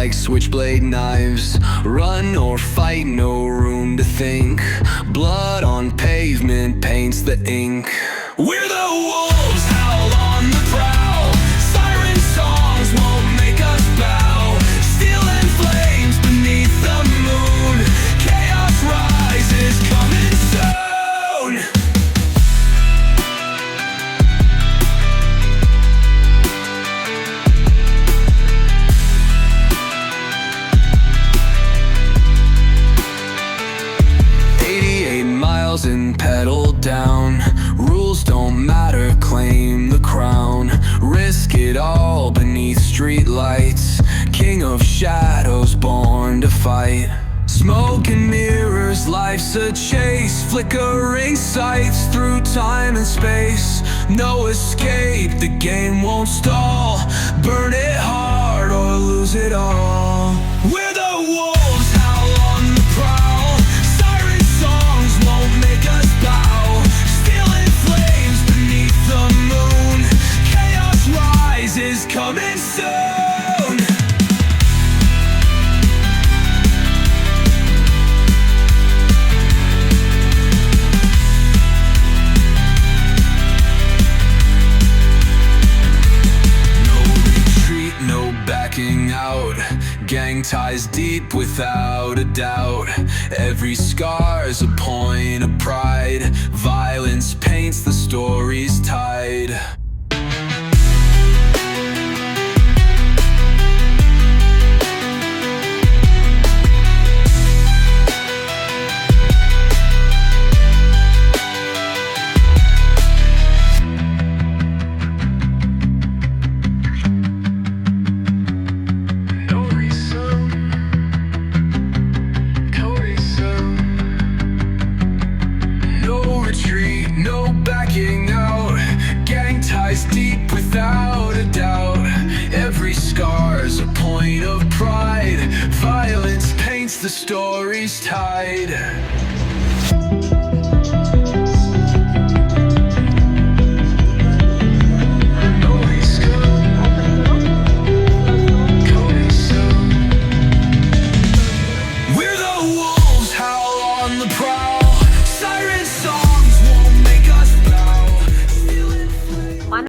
like switchblade knives. Run or fight, no room to think. Blood on pavement paints the ink. We're the wolves, howl on the prowl. Siren songs won't make us bow. Steel and flames beneath the moon. Chaos rises, coming soon. 88 miles and pedal down. Rules don't matter, claim the crown. Risk it all beneath street lights. King of shadows, born to fight. Smoke and mirrors, life's a chase. Flickering sights through time and space. No escape, the game won't stall. Burn it hard or lose it all. We're the wolves, howl on the prowl. Siren songs won't make us bow. Steel and flames beneath the moon. Chaos rises, coming soon. Out. Gang ties deep without a doubt. Every scar's a point of pride. Violence paints the story's tide. No backing out. Gang ties deep without a doubt. Every scar's a point of pride. Violence paints the story's tide.